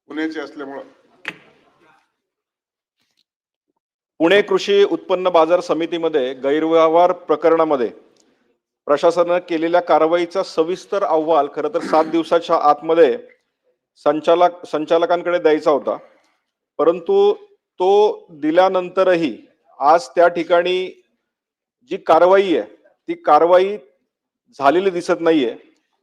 पुण्याचे असल्यामुळं पुणे कृषी उत्पन्न बाजार समितीमध्ये गैरव्यवहार प्रकरणामध्ये प्रशासनाने केलेल्या कारवाईचा सविस्तर अहवाल खरं तर 7 दिवसाच्या आतमध्ये संचालकांकडे द्यायचा होता, परंतु तो दिल्यानंतरही आज त्या ठिकाणी जी कारवाई आहे ती कारवाई झालेली दिसत नाहीये.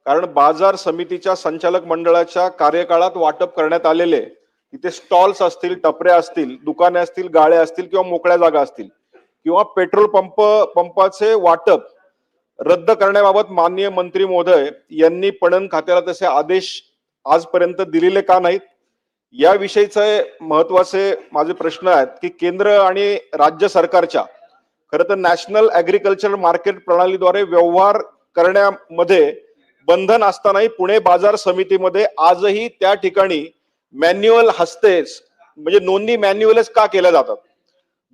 कारण बाजार समितीच्या संचालक मंडळाच्या कार्यकाळात वाटप करण्यात आलेले तिथे स्टॉल्स असतील, टपऱ्या असतील, दुकाने असतील, गाळ्या असतील किंवा मोकळ्या जागा असतील किंवा पेट्रोल पंपाचे वाटप रद्द करण्याबाबत माननीय मंत्री महोदय यांनी पणन खात्याला तसे आदेश आजपर्यंत दिलेले का नाहीत, याविषयीचे महत्वाचे माझे प्रश्न आहेत की केंद्र आणि राज्य सरकारच्या खरं तर नॅशनल ऍग्रीकल्चर मार्केट प्रणालीद्वारे व्यवहार करण्यामध्ये बंधन असतानाही पुणे बाजार समितीमध्ये आजही त्या ठिकाणी मॅन्युअल हस्तेच म्हणजे नोंदणी मॅन्युअलच का केल्या जातात.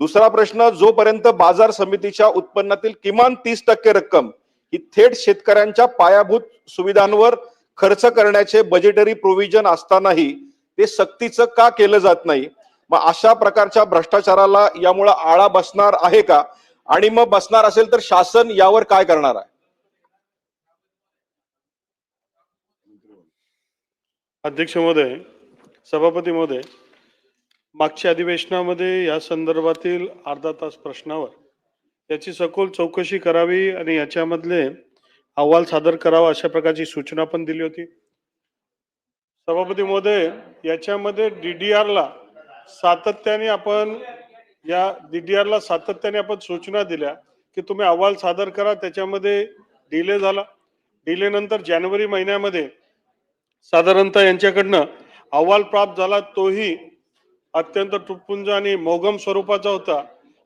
दुसरा प्रश्न, जोपर्यंत बाजार समितीच्या उत्पन्नातील किमान 30% रक्कम ही थेट शेतकऱ्यांच्या पायाभूत सुविधांवर खर्च करण्याचे बजेटरी प्रोव्हिजन असतानाही ते सक्तीचं का केलं जात नाही. मग अशा प्रकारच्या भ्रष्टाचाराला यामुळे आळा बसणार आहे का, आणि मग बसणार असेल तर शासन यावर काय करणार आहे? अध्यक्ष महोदय, सभापती महोदय, मागच्या अधिवेशनामध्ये या संदर्भातील अर्धा तास प्रश्नावर याची सखोल चौकशी करावी आणि याच्यामधले अहवाल सादर करावा अशा प्रकारची सूचना पण दिली होती. सभापती महोदय, याच्यामध्ये डीडीआरला सातत्याने आपण सूचना दिल्या की तुम्ही अहवाल सादर करा. त्याच्यामध्ये डिले झाला. डिले नंतर जानेवारी महिन्यामध्ये साधारणतः यांच्याकडनं अहवाल प्राप्त झाला, तोही अत्यंत तुटपुंज आणि मोघम स्वरूपाचा होता.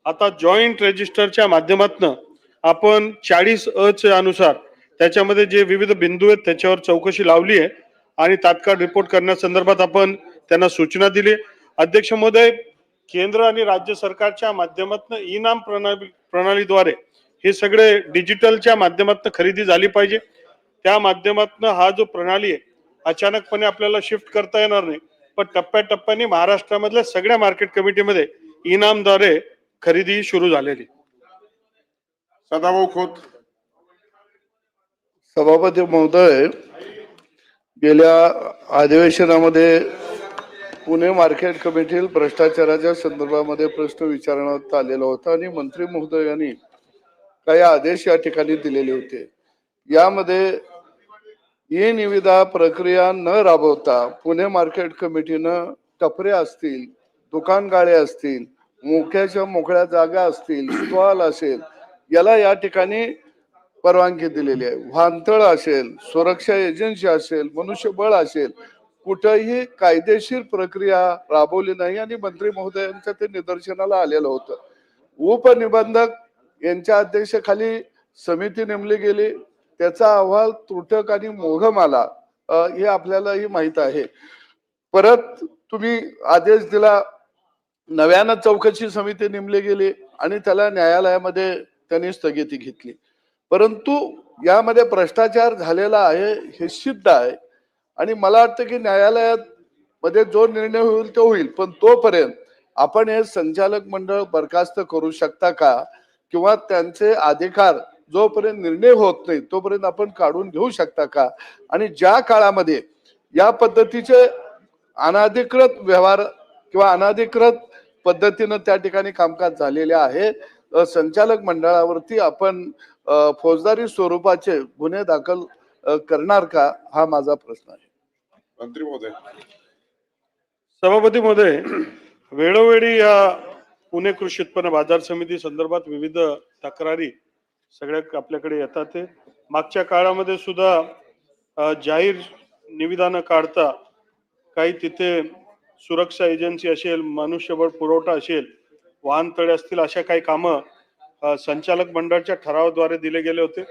आता जॉईंट रजिस्टरच्या माध्यमातून आपण 40 अनुसार त्याच्यामध्ये जे विविध बिंदू आहेत त्याच्यावर चौकशी लावली आहे आणि तात्काळ रिपोर्ट करण्यासंदर्भात आपण त्यांना सूचना दिली. अध्यक्ष महोदय, केंद्र आणि राज्य सरकारच्या माध्यमातून इनाम प्रणालीद्वारे हे सगळे डिजिटलच्या माध्यमातून खरेदी झाली पाहिजे. त्या माध्यमातून हा जो प्रणाली आहे अचानकपणे आपल्याला शिफ्ट करता येणार नाही, पण टप्प्याटप्प्याने महाराष्ट्रामधल्या सगळ्या मार्केट कमिटीमध्ये इनामद्वारे खरेदी सुरू झालेली. सदाभाऊ खोत. सभापती महोदय, गेल्या अधिवेशनामध्ये पुणे मार्केट कमिटीतील भ्रष्टाचाराच्या संदर्भामध्ये प्रश्न विचारण्यात आलेला होता आणि मंत्री महोदयांनी काही आदेश या ठिकाणी दिलेले होते. यामध्ये ही निविदा प्रक्रिया न राबवता पुणे मार्केट कमिटीनं टपरे असतील, दुकान गाळे असतील, मोकळ्या जागा असतील, स्टॉल असेल, याला या ठिकाणी परवानगी दिलेली आहे. वाहनतळ असेल, सुरक्षा एजन्सी असेल, मनुष्यबळ असेल, कुठेही कायदेशीर प्रक्रिया राबवली नाही आणि मंत्री महोदयांच्या ते निदर्शनाला आलेलं होतं. उपनिबंधक यांच्या अध्यक्षतेखाली समिती नेमली गेली. त्याचा अहवाल त्रुटक आणि मोघम आला, हे आपल्यालाही माहित आहे. परत तुम्ही आदेश दिला, नव्यानं चौकशी समिती नेमली गेली आणि त्याला न्यायालयामध्ये त्यांनी स्थगिती घेतली. परंतु यामध्ये भ्रष्टाचार झालेला आहे हे सिद्ध आहे आणि मला वाटतं की न्यायालयात मध्ये जो निर्णय होईल तो होईल, पण तोपर्यंत आपण हे संचालक मंडळ बरखास्त करू शकता का, किंवा त्यांचे अधिकार जोपर्यंत निर्णय होत नाही तोपर्यंत आपण काढून घेऊ शकता का. आणि ज्या काळामध्ये या पद्धतीचे अनाधिकृत व्यवहार किंवा अनाधिकृत पद्धतीनं त्या ठिकाणी कामकाज झालेले आहे, संचालक मंडळावरती आपण फौजदारी स्वरूपाचे गुन्हे दाखल करणार का, हा माझा प्रश्न आहे. मंत्री महोदय. सभापती महोदय, वेळोवेळी या पुणे कृषी उत्पन्न बाजार समिती संदर्भात विविध तक्रारी सगळ्या आपल्याकडे येतात. ते मागच्या काळामध्ये सुद्धा जाहीर निविदा न काढता काही तिथे सुरक्षा एजन्सी असेल, मनुष्यबळ पुरवठा असेल, वाहनतळे असतील, अशा काही कामं संचालक मंडळाच्या ठरावाद्वारे दिले गेले होते.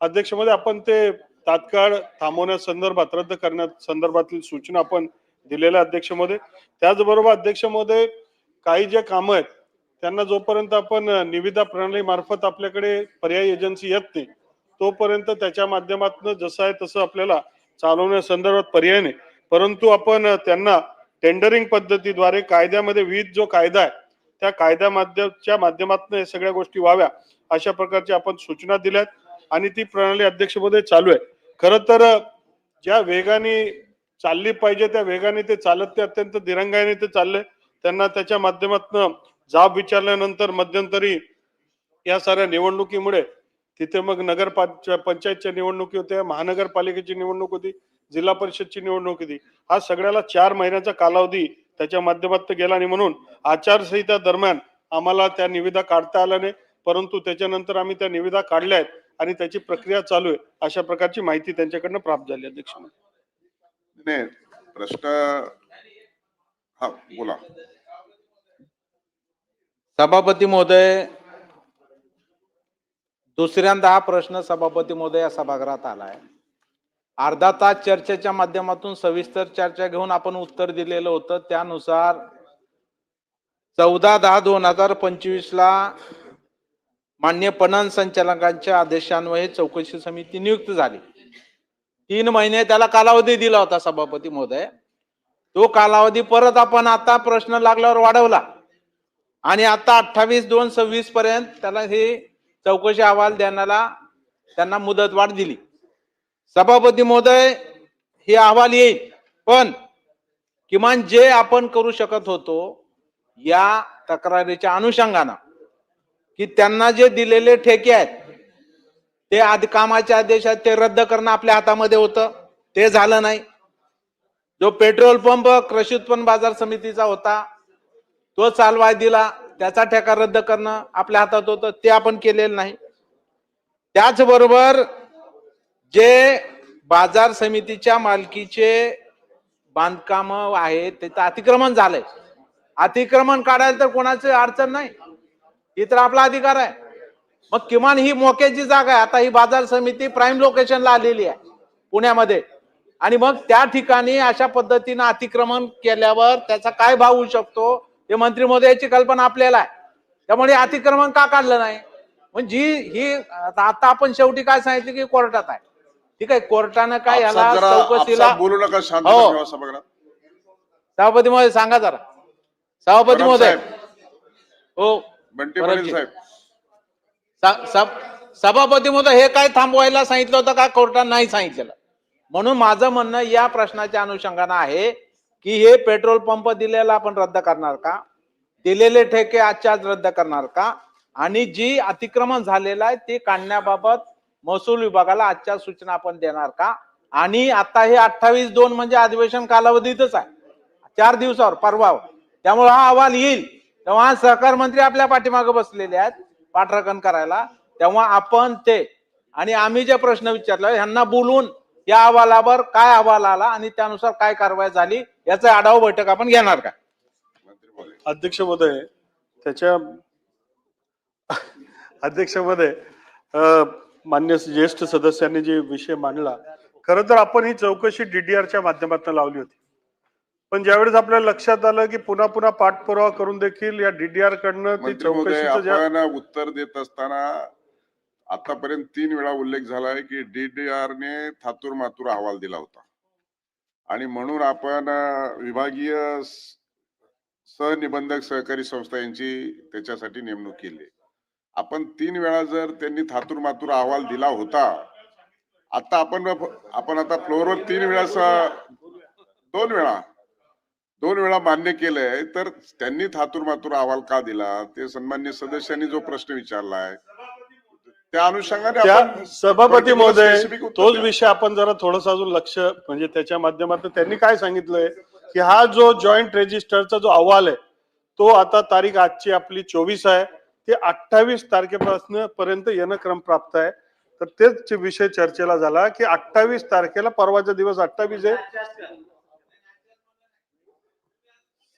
अध्यक्ष महोदय, आपण ते तात्काळ थांबवण्यासंदर्भात, रद्द करण्यासंदर्भातील सूचना आपण दिलेल्या अध्यक्ष महोदय. त्याचबरोबर अध्यक्ष महोदय, काही जे कामं आहेत त्यांना जोपर्यंत आपण निविदा प्रणाली मार्फत आपल्याकडे पर्यायी एजन्सी येत नाही तोपर्यंत त्याच्या माध्यमातून जसं आहे तसं आपल्याला चालवण्यासंदर्भात पर्याय नाही, परंतु आपण त्यांना टेंडरिंग पद्धतीद्वारे कायद्यामध्ये विविध जो कायदा आहे त्या कायद्याच्या माध्यमातून हे सगळ्या गोष्टी व्हाव्या अशा प्रकारच्या आपण सूचना दिल्यात आणि ती प्रणाली अध्यक्षपदे चालू आहे. खरं तर ज्या वेगाने चालली पाहिजे त्या वेगाने ते चालत ते अत्यंत दिरंगाईने ते चालले. त्यांना त्याच्या माध्यमातून जाब विचारल्यानंतर मध्यंतरी या साऱ्या निवडणुकीमुळे तिथे मग पंचायतच्या निवडणुकी होत्या, महानगरपालिकेची निवडणूक होती, जिल्हा परिषदची निवडणूक होती. हा सगळ्याला 4 महिन्याचा कालावधी त्याच्या माध्यमातून गेला आणि म्हणून आचारसंहिता दरम्यान आम्हाला त्या निविदा काढता आल्या नाही, परंतु त्याच्यानंतर आम्ही त्या निविदा काढल्या आहेत आणि त्याची प्रक्रिया चालू आहे अशा प्रकारची माहिती त्यांच्याकडनं प्राप्त झाली. अध्यक्ष नाही प्रश्न हा बोला. सभापती महोदय, दुसऱ्यांदा हा प्रश्न सभापती महोदय या सभागृहात आलाय. अर्धा तास चर्चेच्या माध्यमातून सविस्तर चर्चा घेऊन आपण उत्तर दिलेलं होतं. त्यानुसार 14/10/2025 ला माननीय पणन संचालकांच्या आदेशान्वये चौकशी समिती नियुक्त झाली. 3 महिने त्याला कालावधी दिला होता सभापती महोदय. तो कालावधी परत आपण आता प्रश्न लागल्यावर वाढवला आणि आता 28/2/26 पर्यंत त्याला हे चौकशी अहवाल देण्याला त्यांना मुदतवाढ दिली. सभापती महोदय, हे अहवाल येईल, पण किमान जे आपण करू शकत होतो या तक्रारीच्या अनुषंगानं की त्यांना जे दिलेले ठेके आहेत ते कामाच्या आदेशात ते रद्द करणं आपल्या हातामध्ये होतं, ते झालं नाही. जो पेट्रोल पंप कृषी उत्पन्न बाजार समितीचा होता तो चालवाय दिला, त्याचा ठेका रद्द करणं आपल्या हातात होतं, ते आपण केलेलं नाही. त्याचबरोबर जे बाजार समितीच्या मालकीचे बांधकाम आहे त्याचं अतिक्रमण झालंय, अतिक्रमण काढायला तर कोणाची अडचण नाही, ही तर आपला अधिकार आहे. मग किमान ही मोक्याची जागा आहे. आता ही बाजार समिती प्राईम लोकेशनला आलेली आहे पुण्यामध्ये, आणि मग त्या ठिकाणी अशा पद्धतीनं अतिक्रमण केल्यावर त्याचा काय भाव होऊ शकतो हे मंत्री महोदयाची कल्पना आपल्याला आहे. त्यामुळे अतिक्रमण का काढलं नाही, म्हणजे ही आता आपण शेवटी काय सांगितलं की कोर्टात आहे. ठीक आहे, कोर्टानं काय याला आपसात जरा चौकशीला आपसात बोलू नका, शांत हो. ठेवा सभागृहात. सभापती महोदय सांगा जरा. सभापती बराड महोदय, साहेब, हो बंटी पाटील साहेब, सभापती महोदय, हे काय थांबवायला सांगितलं होतं का कोर्टाने नाही सांगितलेलं. म्हणून माझं म्हणणं या प्रश्नाच्या अनुषंगानं आहे की हे पेट्रोल पंप दिलेला आपण रद्द करणार का, दिलेले ठेके आजच्या आज रद्द करणार का, आणि जी अतिक्रमण झालेलं आहे ते काढण्याबाबत महसूल विभागाला आजच्या सूचना आपण देणार का. आणि आता हे 28/2 म्हणजे अधिवेशन कालावधीतच आहे, 4 दिवसावर परवावर, त्यामुळे हा अहवाल येईल तेव्हा सहकार मंत्री आपल्या पाठीमागे बसलेले आहेत पाठराखण करायला. तेव्हा आपण ते आणि आम्ही जे प्रश्न विचारले ह्यांना बोलून या अहवालावर काय अहवाल आला आणि त्यानुसार काय कारवाई झाली याचा आढावा बैठक आपण घेणार का. अध्यक्ष महोदय, त्याच्या अध्यक्ष महोदय, मान्य ज्येष्ठ सदस्यांनी जे विषय मांडला, खरं तर आपण ही चौकशी DDRच्या माध्यमातून लावली होती, पण ज्यावेळेस आपल्याला लक्षात आलं की पुन्हा पुन्हा पाठपुरावा करून देखील या DDR कडनं ती मंत्री महोदय, चौकशीचं आपण उत्तर देत असताना आतापर्यंत 3 वेळा उल्लेख झालाय की DDR ने थातूर मातूर अहवाल दिला होता आणि म्हणून आपण विभागीय सहनिबंधक सहकारी संस्था यांची त्याच्यासाठी नेमणूक केली. आपण 3 वेळा जर त्यांनी थातूर मातूर अहवाल दिला होता, आता आपण आता फ्लोअरवर 3 वेळा 2 वेळा मान्य केलंय, तर त्यांनी थातूर मातूर अहवाल का दिला ते सन्मान्य सदस्यांनी जो प्रश्न विचारलाय त्या अनुषंगाने त्या सभापती महोदय, specific उत्तर तोच द्या. विषय आपण जरा थोडस अजून लक्ष म्हणजे त्याच्या माध्यमातून त्यांनी काय सांगितलंय की हा जो जॉईंट रजिस्टरचा जो अहवाल आहे तो आता तारीख आजची आपली 24 आहे, ते 28 तारखेपासून पर्यंत येणं क्रम प्राप्त आहे. तर तेच विषय चर्चेला झाला की 28 तारखेला, परवाचा दिवस 28 आहे.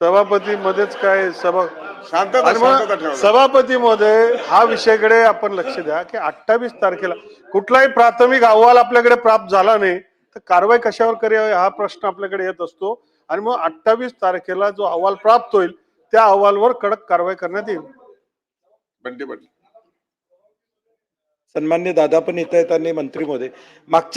सभापती मध्येच काय शांतता ठेवा. सभापती महोदय, हा विषयाकडे आपण लक्ष द्या की 28 तारखेला कुठलाही प्राथमिक अहवाल आपल्याकडे प्राप्त झाला नाही तर कारवाई कशावर करावी हा प्रश्न आपल्याकडे येत असतो. आणि मग 28 तारखेला जो अहवाल प्राप्त होईल त्या अहवालवर कडक कारवाई करण्यात येईल. बंटी पाटील. सन्मान्य दादा पण येत आहेत आणि मंत्री महोदय, मागच्या